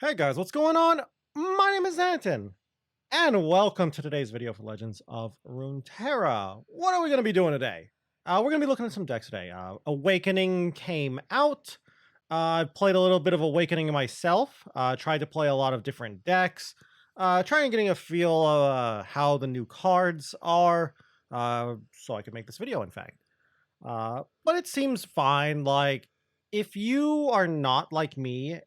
Hey guys, what's going on? My name is Anton, and welcome to today's video for Legends of Runeterra. What are we going to be doing today? We're going to be looking at some decks today. Awakening came out. I played a little bit of Awakening myself. Tried to play a lot of different decks. Trying getting a feel of how the new cards are, so I could make this video, in fact. But it seems fine. Like, if you are not like me,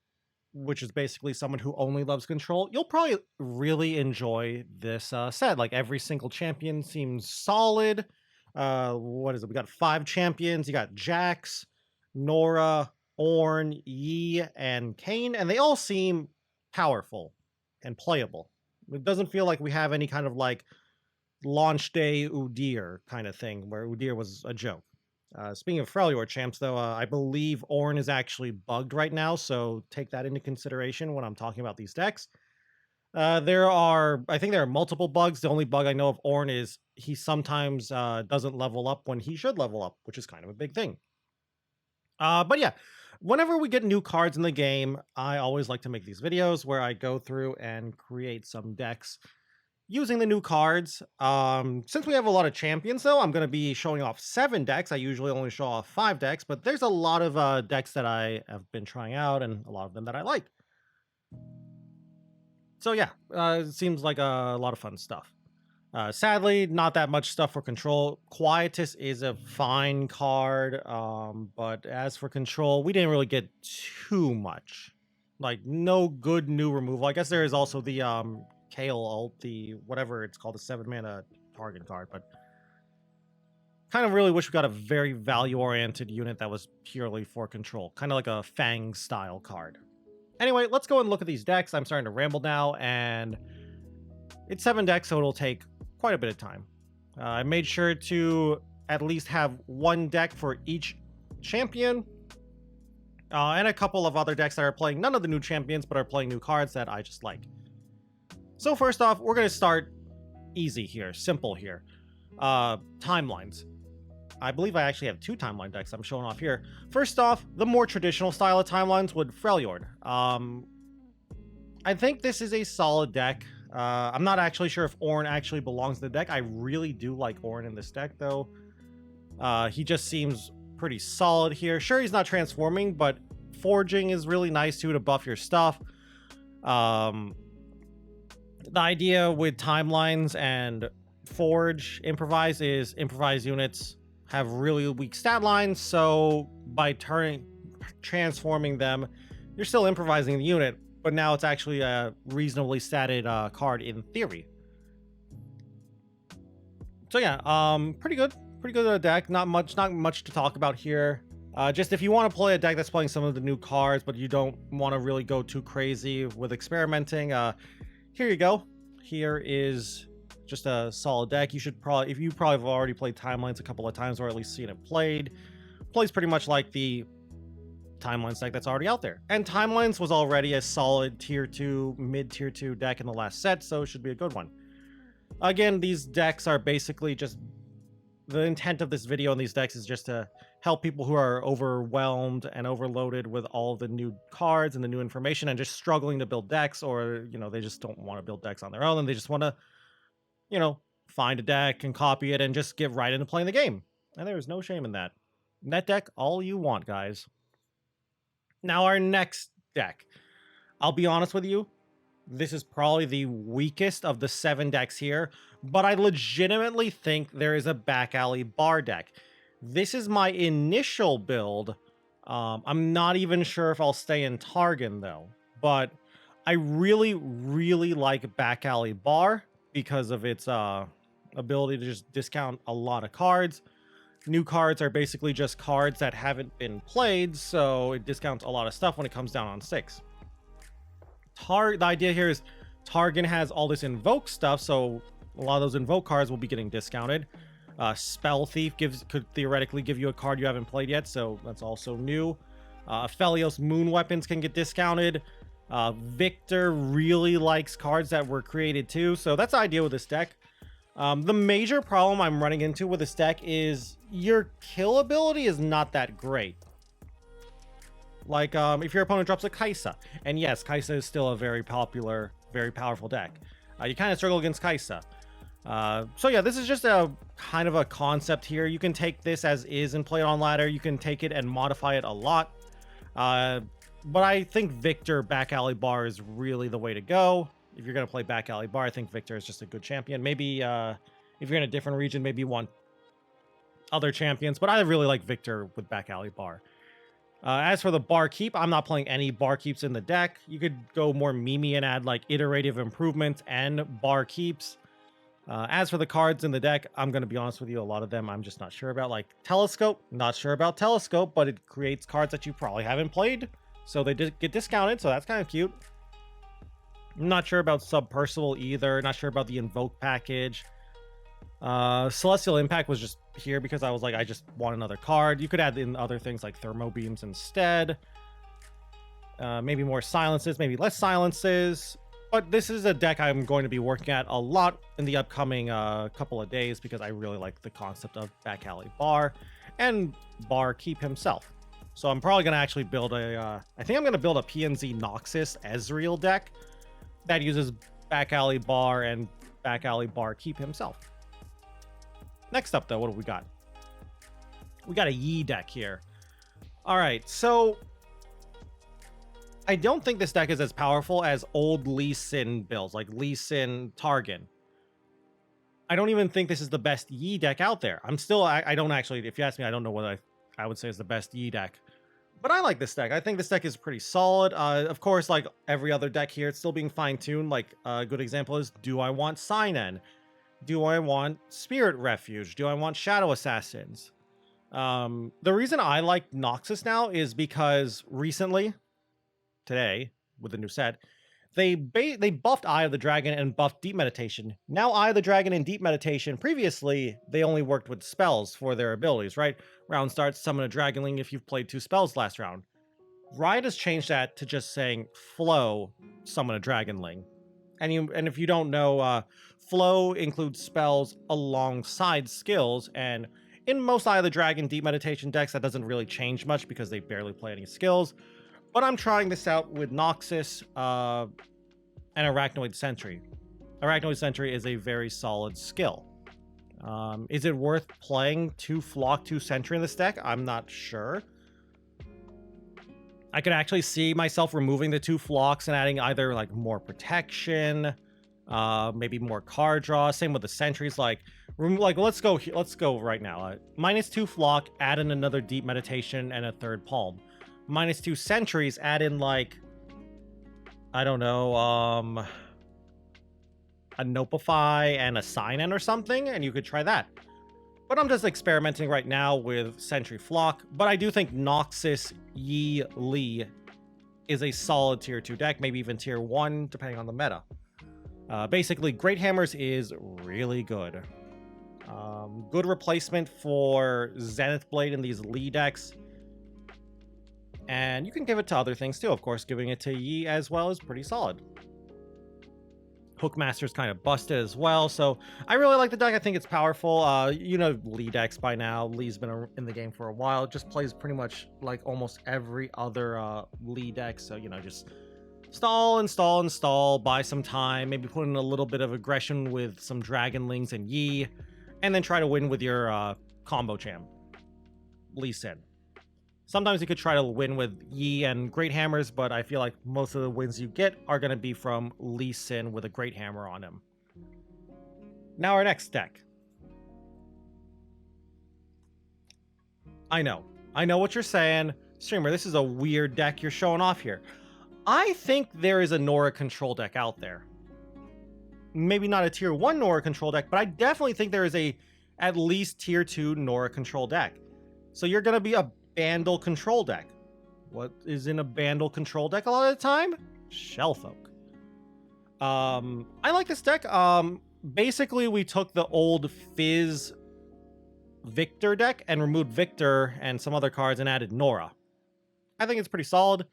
which is basically someone who only loves control, you'll probably really enjoy this set. Like every single champion seems solid. What is it? We got 5 champions. You got Jax, Nora, Ornn, Yi, and Kane, and they all seem powerful and playable. It doesn't feel like we have any kind of like launch day Udyr kind of thing where Udyr was a joke. Speaking of Freljord champs, though, I believe Ornn is actually bugged right now, so take that into consideration when I'm talking about these decks. I think there are multiple bugs. The only bug I know of Ornn is he sometimes doesn't level up when he should level up, which is kind of a big thing. But yeah, whenever we get new cards in the game, I always like to make these videos where I go through and create some decks using the new cards. Since we have a lot of champions, though, I'm going to be showing off 7 decks. I usually only show off 5 decks, but there's a lot of decks that I have been trying out and a lot of them that I like. So yeah, it seems like a lot of fun stuff. Sadly, not that much stuff for control. Quietus is a fine card, but as for control, we didn't really get too much. Like, no good new removal. I guess there is also the Kale ult, the whatever it's called, the 7-mana target card, but kind of really wish we got a very value-oriented unit that was purely for control. Kind of like a Fang style card. Anyway, let's go and look at these decks. I'm starting to ramble now, and it's 7 decks, so it'll take quite a bit of time. I made sure to at least have 1 deck for each champion, and a couple of other decks that are playing none of the new champions, but are playing new cards that I just like. So first off, we're going to start easy here, simple here. Timelines. I believe I actually have 2 timeline decks I'm showing off here. First off, the more traditional style of timelines would Freljord. I think this is a solid deck. I'm not actually sure if Ornn actually belongs in the deck. I really do like Ornn in this deck, though. He just seems pretty solid here. Sure, he's not transforming, but forging is really nice, too, to buff your stuff. The idea with timelines and forge improvise is improvise units have really weak stat lines, so by transforming them, you're still improvising the unit, but now it's actually a reasonably statted card in theory. So yeah, pretty good deck. Not much to talk about here. Just if you want to play a deck that's playing some of the new cards, but you don't want to really go too crazy with experimenting, here you go. Here is just a solid deck. You should probably, if you probably have already played Timelines a couple of times or at least seen it played, plays pretty much like the Timelines deck that's already out there. And Timelines was already a solid tier 2, mid tier 2 deck in the last set, so it should be a good one. Again, these decks are basically just, the intent of this video and these decks is just to help people who are overwhelmed and overloaded with all of the new cards and the new information and just struggling to build decks, or, you know, they just don't want to build decks on their own and they just want to, you know, find a deck and copy it and just get right into playing the game. And there's no shame in that. Net deck all you want, guys. Now, our next deck. I'll be honest with you, this is probably the weakest of the 7 decks here, but I legitimately think there is a back alley bar deck. This is my initial build. I'm not even sure if I'll stay in Targon, though, but I really like back alley bar because of its ability to just discount a lot of cards. New cards are basically just cards that haven't been played, so it discounts a lot of stuff when it comes down on 6. The idea here is Targon has all this invoke stuff, so a lot of those invoke cards will be getting discounted. Spell Thief could theoretically give you a card you haven't played yet, so that's also new. Aphelios Moon Weapons can get discounted. Victor really likes cards that were created too, so that's the idea with this deck. The major problem I'm running into with this deck is your kill ability is not that great. Like if your opponent drops a Kaisa, and yes, Kaisa is still a very popular, very powerful deck. You kind of struggle against Kaisa. So yeah, this is just a kind of a concept here. You can take this as is and play it on ladder. You can take it and modify it a lot. But I think Victor back alley bar is really the way to go. If you're going to play back alley bar, I think Victor is just a good champion. Maybe if you're in a different region, maybe you want other champions. But I really like Victor with back alley bar. As for the bar keep, I'm not playing any bar keeps in the deck. You could go more memey and add like iterative improvements and bar keeps. As for the cards in the deck, I'm going to be honest with you, a lot of them I'm just not sure about. Like Telescope, not sure about Telescope, but it creates cards that you probably haven't played. So they did get discounted, so that's kind of cute. I'm not sure about Sub Percival either. Not sure about the Invoke package. Celestial Impact was just here because I was like, I just want another card. You could add in other things like Thermo Beams instead. Maybe more silences, maybe less silences. But this is a deck I'm going to be working at a lot in the upcoming couple of days because I really like the concept of back alley bar and bar keep himself. So I'm probably going to actually build a, I think I'm going to build a PNZ Noxus Ezreal deck that uses back alley bar and back alley bar keep himself. Next up though, what do we got? We got a Yi deck here. All right, so I don't think this deck is as powerful as old Lee Sin builds, like Lee Sin Targan. I don't even think this is the best Yi deck out there. I don't actually, if you ask me, I don't know what I would say is the best Yi deck. But I like this deck. I think this deck is pretty solid. Of course, like every other deck here, it's still being fine-tuned. Like a good example is, do I want Synen? Do I want Spirit Refuge? Do I want Shadow Assassins? The reason I like Noxus now is because recently, today, with the new set, they buffed Eye of the Dragon and buffed Deep Meditation. Now Eye of the Dragon and Deep Meditation, previously, they only worked with spells for their abilities, right? Round starts, summon a Dragonling if you've played 2 spells last round. Riot has changed that to just saying, flow, summon a Dragonling. And if you don't know, flow includes spells alongside skills, and in most Eye of the Dragon Deep Meditation decks, that doesn't really change much because they barely play any skills. But I'm trying this out with Noxus and Arachnoid Sentry. Arachnoid Sentry is a very solid skill. Is it worth playing 2 Flock, 2 Sentry in this deck? I'm not sure. I could actually see myself removing the 2 Flocks and adding either like more protection, maybe more card draw. Same with the Sentries. Like let's go right now. -2 Flock, add in another Deep Meditation and a 3rd Palm. -2 Sentries, add in like, I don't know, a Nopify and a Synen or something, and you could try that. But I'm just experimenting right now with Sentry Flock, but I do think Noxus Yi Li is a solid tier 2 deck, maybe even tier 1, depending on the meta. Basically, Great Hammers is really good. Good replacement for Zenith Blade in these Li decks. And you can give it to other things too, of course. Giving it to Yi as well is pretty solid. Hookmaster's kind of busted as well, so I really like the deck. I think it's powerful. You know Lee decks by now. Lee's been in the game for a while. It just plays pretty much like almost every other Lee deck, so, you know, just install, buy some time, maybe put in a little bit of aggression with some Dragonlings and Yi, and then try to win with your combo champ, Lee Sin. Sometimes you could try to win with Yi and Great Hammers, but I feel like most of the wins you get are going to be from Lee Sin with a Great Hammer on him. Now our next deck. I know what you're saying. Streamer, this is a weird deck you're showing off here. I think there is a Nora control deck out there. Maybe not a tier 1 Nora control deck, but I definitely think there is at least tier 2 Nora control deck. So you're going to be a Bandle control deck. What is in a Bandle control deck a lot of the time? Shellfolk. I like this deck. Basically, we took the old Fizz Victor deck and removed Victor and some other cards and added Nora. I think it's pretty solid.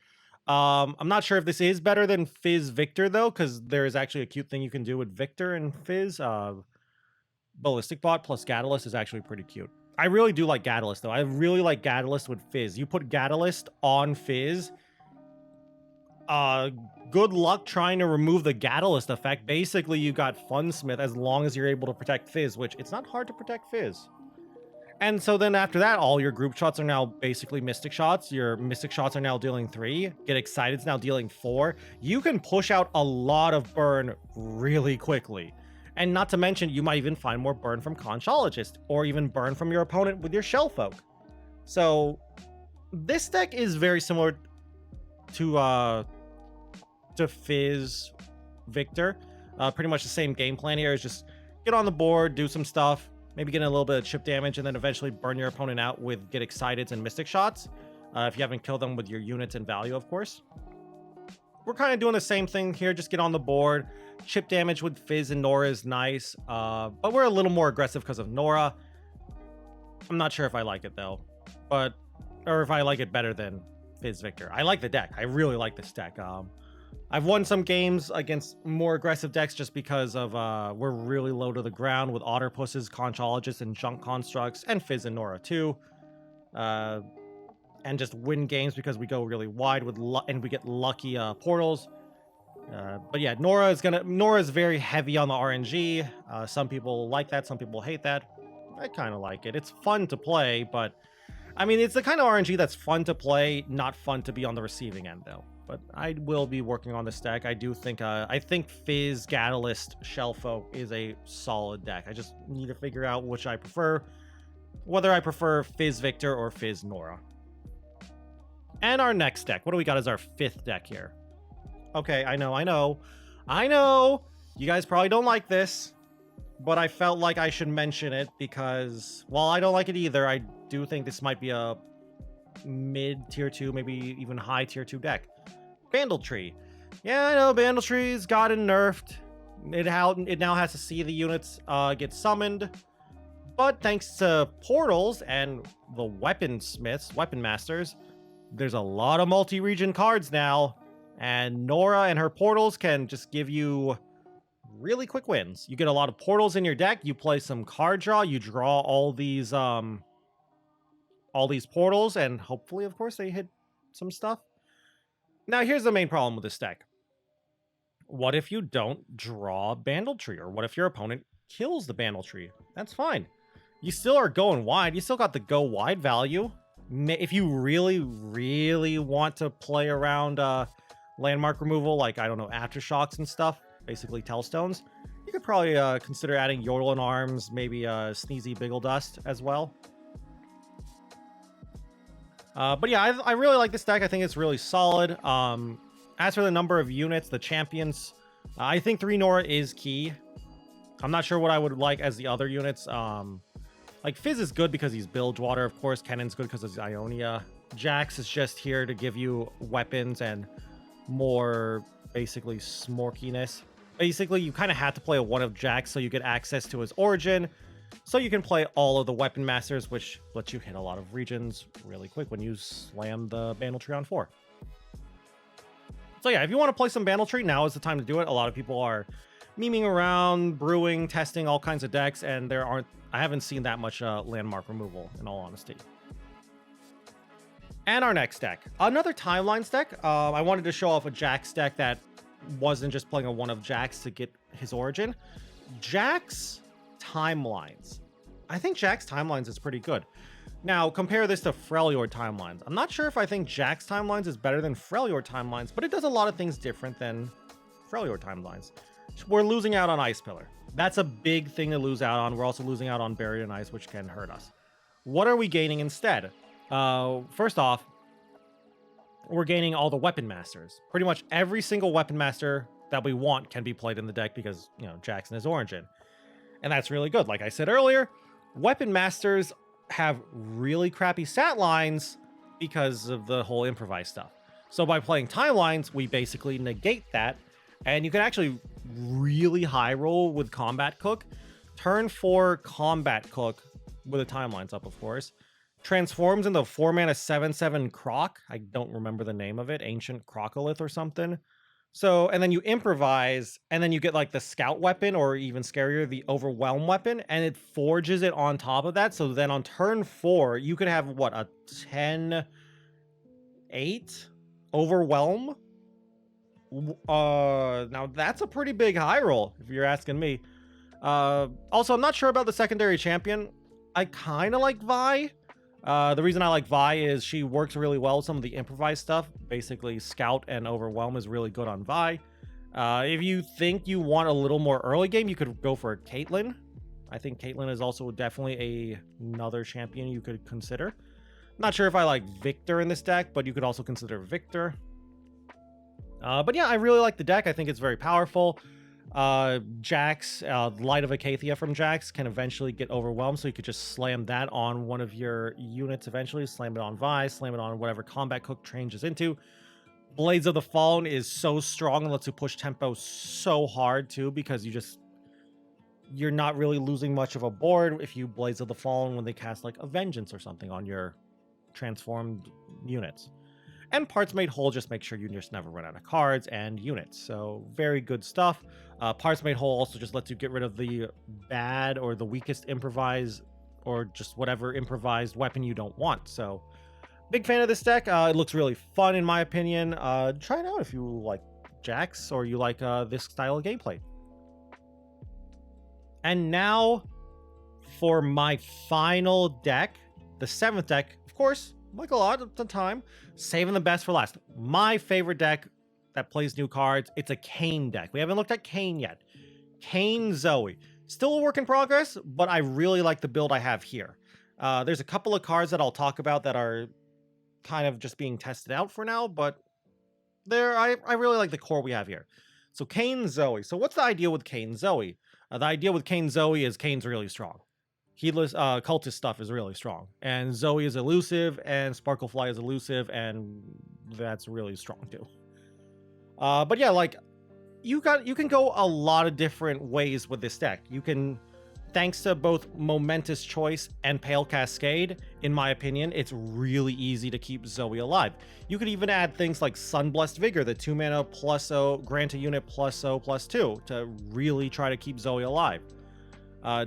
I'm not sure if this is better than Fizz Victor, though, because there is actually a cute thing you can do with Victor and Fizz. Ballistic Bot plus Catalyst is actually pretty cute. I really do like Catalyst, though. I really like Catalyst with Fizz. You put Catalyst on Fizz, good luck trying to remove the Catalyst effect. Basically, you got Funsmith as long as you're able to protect Fizz, which it's not hard to protect Fizz. And so then after that, all your group shots are now basically Mystic shots. Your Mystic shots are now dealing 3. Get Excited's now dealing 4. You can push out a lot of burn really quickly. And not to mention, you might even find more burn from Conchologist, or even burn from your opponent with your Shellfolk. So this deck is very similar to Fizz Victor. Pretty much the same game plan here is just get on the board, do some stuff, maybe get a little bit of chip damage, and then eventually burn your opponent out with Get Exciteds and Mystic shots. If you haven't killed them with your units and value, of course. We're kind of doing the same thing here. Just get on the board. Chip damage with Fizz and Nora is nice. But we're a little more aggressive because of Nora. I'm not sure if I like it, though. Or if I like it better than Fizz Victor. I like the deck. I really like this deck. I've won some games against more aggressive decks just because of we're really low to the ground with Otterpusses, Conchologists, and Junk Constructs, and Fizz and Nora too. And just win games because we go really wide with and we get lucky portals. But yeah, Nora is very heavy on the RNG. Some people like that, some people hate that. I kind of like it. It's fun to play, but I mean, it's the kind of RNG that's fun to play, not fun to be on the receiving end, though. But I will be working on this deck. I do think, I think Fizz, Catalyst, Shellfolk is a solid deck. I just need to figure out which I prefer, whether I prefer Fizz Victor or Fizz Nora. And our next deck, what do we got as our 5th deck here? Okay, I know. You guys probably don't like this, but I felt like I should mention it because, while I don't like it either, I do think this might be a mid tier 2, maybe even high tier 2 deck. Bandle Tree. Yeah, I know Bandle Tree's gotten nerfed. It now has to see the units get summoned. But thanks to portals and the weapon masters, there's a lot of multi-region cards now. And Nora and her portals can just give you really quick wins. You get a lot of portals in your deck. You play some card draw. You draw all these portals, and hopefully, of course, they hit some stuff. Now, here's the main problem with this deck. What if you don't draw Bandle Tree? Or what if your opponent kills the Bandle Tree? That's fine. You still are going wide. You still got the go wide value. If you really, really want to play around landmark removal, like, I don't know, Aftershocks and stuff, basically Tellstones, you could probably consider adding Yordle and Arms, maybe Sneezy Biggle Dust as well. But yeah, I really like this deck. I think it's really solid. As for the number of units, the champions, I think 3 Nora is key. I'm not sure what I would like as the other units. Like, Fizz is good because he's Bilgewater, of course. Kennen's good because of Ionia. Jax is just here to give you weapons and more, basically, smorkiness. Basically, you kind of have to play a 1 of Jax so you get access to his origin. So you can play all of the Weapon Masters, which lets you hit a lot of regions really quick when you slam the Bandle Tree on 4. So yeah, if you want to play some Bandle Tree, now is the time to do it. A lot of people are memeing around, brewing, testing all kinds of decks, and I haven't seen that much landmark removal, in all honesty. And our next deck, another Timelines deck. I wanted to show off a Jax deck that wasn't just playing a 1 of Jax to get his origin. Jax Timelines. I think Jax Timelines is pretty good. Now, compare this to Freljord Timelines. I'm not sure if I think Jax Timelines is better than Freljord Timelines, but it does a lot of things different than Freljord Timelines. We're losing out on Ice Pillar. That's a big thing to lose out on. We're also losing out on Buried in Ice, which can hurt us. What are we gaining instead? First off, we're gaining all the Weapon Masters. Pretty much every single Weapon Master that we want can be played in the deck because, you know, Jackson is Origin. And that's really good. Like I said earlier, Weapon Masters have really crappy stat lines because of the whole improvise stuff. So by playing Timelines, we basically negate that. And you can actually really high roll with Combat Cook. Turn 4 Combat Cook with the Timelines up, of course. Transforms into 4 mana 7/7 Croc. I don't remember the name of it. Ancient Crocolith or something. So, and then you improvise, and then you get like the scout weapon, or even scarier, the overwhelm weapon, and it forges it on top of that. So then on turn 4, you could have what, a 10-8 overwhelm? Now that's a pretty big high roll, if you're asking me. Also, I'm not sure about the secondary champion. I kind of like Vi. The reason I like Vi is she works really well with some of the improvised stuff. Basically, Scout and Overwhelm is really good on Vi. If you think you want a little more early game, you could go for Caitlyn. I think Caitlyn is also definitely another champion you could consider. Not sure if I like Victor in this deck, but you could also consider Victor. But yeah, I really like the deck. I think it's very powerful. Jax, Light of Acacia from Jax can eventually get overwhelmed, so you could just slam that on one of your units eventually. Slam it on Vi, slam it on whatever combat cook changes into. Blades of the Fallen is so strong and lets you push tempo so hard too, because you're not really losing much of a board if you Blades of the Fallen when they cast like a Vengeance or something on your transformed units. And Parts Made Whole just make sure you just never run out of cards and units. So very good stuff. Parts Made Whole also just lets you get rid of the bad or the weakest improvise or just whatever improvised weapon you don't want. So big fan of this deck. It looks really fun in my opinion. Try it out if you like Jax or you like this style of gameplay. And now for my final deck, the 7th deck, of course, like a lot of the time, saving the best for last. My favorite deck that plays new cards, it's a Kayn deck. We haven't looked at Kayn yet. Kayn Zoe. Still a work in progress, but I really like the build I have here. There's a couple of cards that I'll talk about that are kind of just being tested out for now, but I really like the core we have here. So Kayn Zoe. So what's the idea with Kayn Zoe? The idea with Kayn Zoe is Kayn's really strong. Heedless cultist stuff is really strong, and Zoe is elusive, and Sparklefly is elusive, and that's really strong too. But yeah, like you can go a lot of different ways with this deck. You can, thanks to both Momentous Choice and Pale Cascade, in my opinion, it's really easy to keep Zoe alive. You could even add things like Sunblessed Vigor, the 2-mana +0, grant a unit +0/+2 to really try to keep Zoe alive.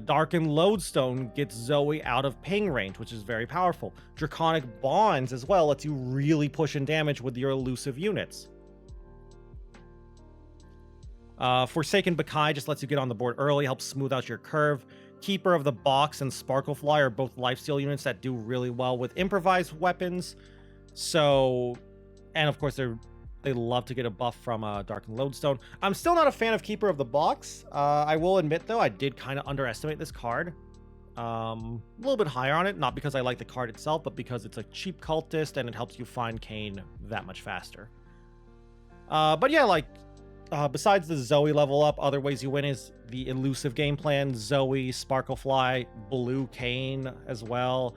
Darkened Lodestone gets Zoe out of ping range, which is very powerful. Draconic Bonds as well lets you really push in damage with your elusive units. Forsaken Bakai just lets you get on the board early, helps smooth out your curve. Keeper of the Box and Sparklefly are both lifesteal units that do really well with improvised weapons. So, and of course they love to get a buff from Darkened Lodestone. I'm still not a fan of Keeper of the Box. I will admit, though, I did kind of underestimate this card. A little bit higher on it, not because I like the card itself, but because it's a cheap cultist and it helps you find Kayn that much faster. But yeah, like, besides the Zoe level up, other ways you win is the elusive game plan. Zoe, Sparklefly, Blue Kayn as well.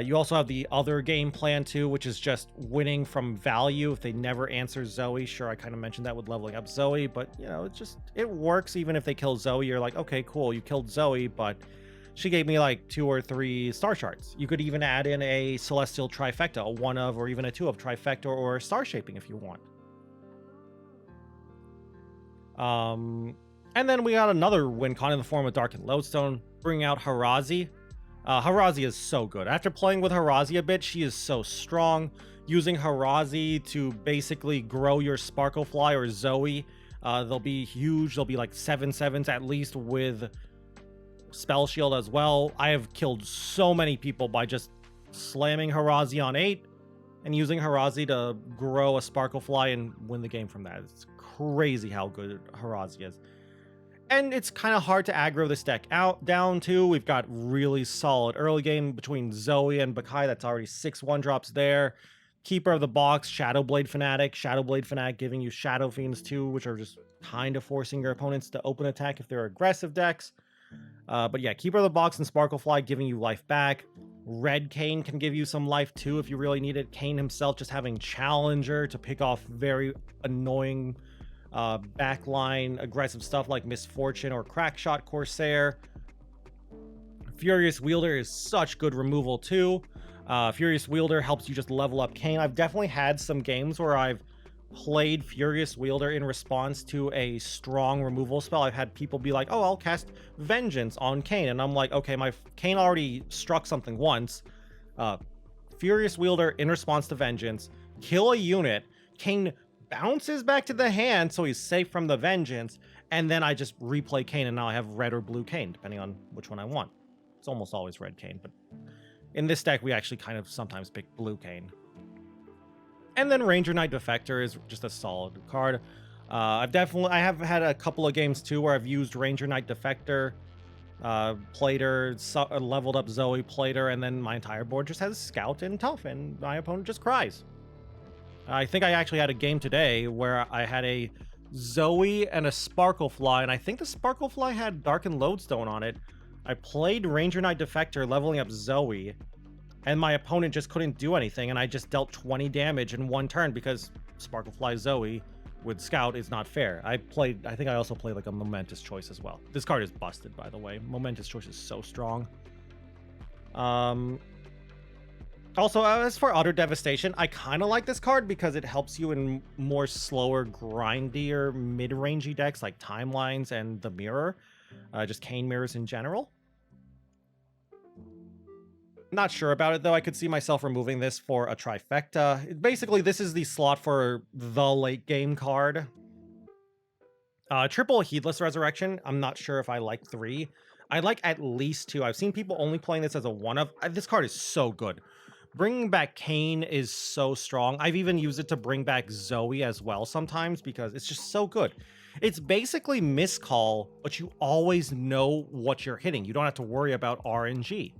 You also have the other game plan too, which is just winning from value if they never answer Zoe. Sure, I kind of mentioned that with leveling up Zoe, but you know, it works even if they kill Zoe. You're like, okay, cool, you killed Zoe, but she gave me like 2 or 3 star shards. You could even add in a Celestial Trifecta, a 1 of or even a 2 of Trifecta or Star Shaping if you want. And then we got another win con in the form of Darkened Lodestone, bringing out Harazi. Harazi is so good. After playing with Harazi a bit, she is so strong. Using Harazi to basically grow your Sparklefly or Zoe, they'll be huge. They'll be like 7/7s at least with Spell Shield as well. I have killed so many people by just slamming Harazi on 8 and using Harazi to grow a Sparklefly and win the game from that. It's crazy how good Harazi is. And it's kind of hard to aggro this deck down too. We've got really solid early game between Zoe and Bakai. That's already 6 1-drops there. Keeper of the Box, Shadowblade Fanatic. Shadowblade Fanatic giving you Shadow Fiends too, which are just kind of forcing your opponents to open attack if they're aggressive decks. But yeah, Keeper of the Box and Sparklefly giving you life back. Red Kayn can give you some life too if you really need it. Kayn himself just having Challenger to pick off very annoying backline aggressive stuff like Misfortune or Crackshot Corsair. Furious Wielder is such good removal too. Furious Wielder helps you just level up Kayn. I've definitely had some games where I've played Furious Wielder in response to a strong removal spell. I've had people be like, oh, I'll cast Vengeance on Kane. And I'm like, okay, my Kane already struck something once. Furious Wielder in response to Vengeance, kill a unit. Kane bounces back to the hand, so he's safe from the Vengeance. And then I just replay Kane, and now I have red or blue Kane, depending on which one I want. It's almost always red Kane, but in this deck, we actually kind of sometimes pick blue Kane. And then Ranger Knight Defector is just a solid card. I have had a couple of games too where I've used Ranger Knight Defector, played her, leveled up Zoe, played her, and then my entire board just has Scout and Tough, and my opponent just cries. I think I actually had a game today where I had a Zoe and a Sparklefly, and I think the Sparklefly had Darkened Lodestone on it. I played Ranger Knight Defector, leveling up Zoe, and my opponent just couldn't do anything, and I just dealt 20 damage in one turn because Sparklefly Zoe with Scout is not fair. I think I also played like a Momentous Choice as well. This card is busted, by the way. Momentous Choice is so strong. Also, as for Utter Devastation, I kind of like this card because it helps you in more slower, grindier, mid-rangey decks like Timelines and the Mirror. Just Kane Mirrors in general. Not sure about it, though. I could see myself removing this for a Trifecta. Basically, this is the slot for the late game card. Triple Heedless Resurrection. I'm not sure if I like 3. I like at least 2. I've seen people only playing this as a 1-of. This card is so good. Bringing back Kane is so strong. I've even used it to bring back Zoe as well sometimes because it's just so good. It's basically miscall, but you always know what you're hitting. You don't have to worry about RNG.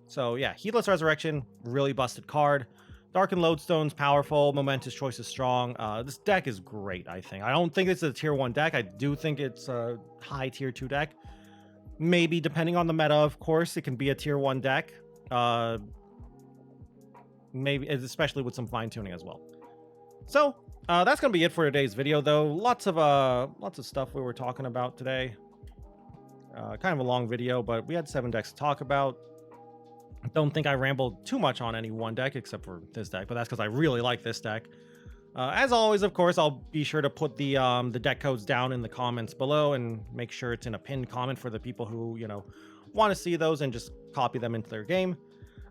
So yeah, Heedless Resurrection, really busted card. Darkened Lodestone's powerful. Momentous Choice is strong. This deck is great, I think. I don't think it's a tier 1 deck. I do think it's a high tier 2 deck. Maybe, depending on the meta, of course, it can be a tier 1 deck. Maybe, especially with some fine-tuning as well. So, that's going to be it for today's video, though. Lots of stuff we were talking about today. Kind of a long video, but we had 7 decks to talk about. Don't think I rambled too much on any one deck except for this deck, but that's because I really like this deck. As always, of course, I'll be sure to put the deck codes down in the comments below and make sure it's in a pinned comment for the people who, you know, want to see those and just copy them into their game.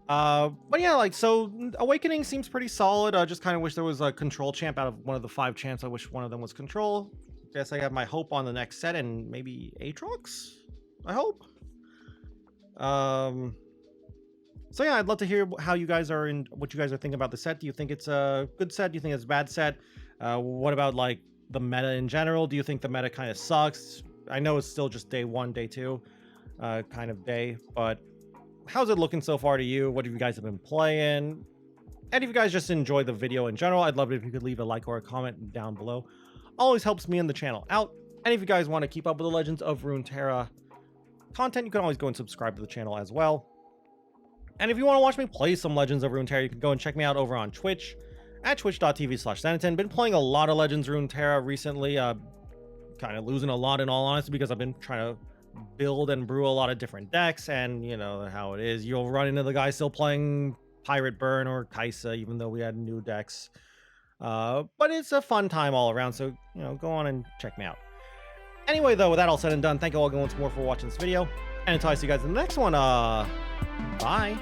But yeah, like, so Awakening seems pretty solid. I just kind of wish there was a control champ out of one of the 5 champs. I wish one of them was control. Guess I have my hope on the next set and maybe Aatrox, I hope. So yeah, I'd love to hear how you guys are what you guys are thinking about the set. Do you think it's a good set? Do you think it's a bad set? What about like the meta in general? Do you think the meta kind of sucks? I know it's still just day 1, day 2 kind of day, but how's it looking so far to you? What have you guys been playing? And if you guys just enjoy the video in general, I'd love it if you could leave a like or a comment down below. Always helps me and the channel out. And if you guys want to keep up with the Legends of Runeterra content, you can always go and subscribe to the channel as well. And if you want to watch me play some Legends of Runeterra, you can go and check me out over on Twitch at twitch.tv/Xanaton. Been playing a lot of Legends Runeterra recently, kind of losing a lot in all honesty because I've been trying to build and brew a lot of different decks, and you know how it is. You'll run into the guy still playing Pirate Burn or Kaisa, even though we had new decks. But it's a fun time all around, so you know, go on and check me out. Anyway, though, with that all said and done, thank you all once more for watching this video, and until I see you guys in the next one, bye.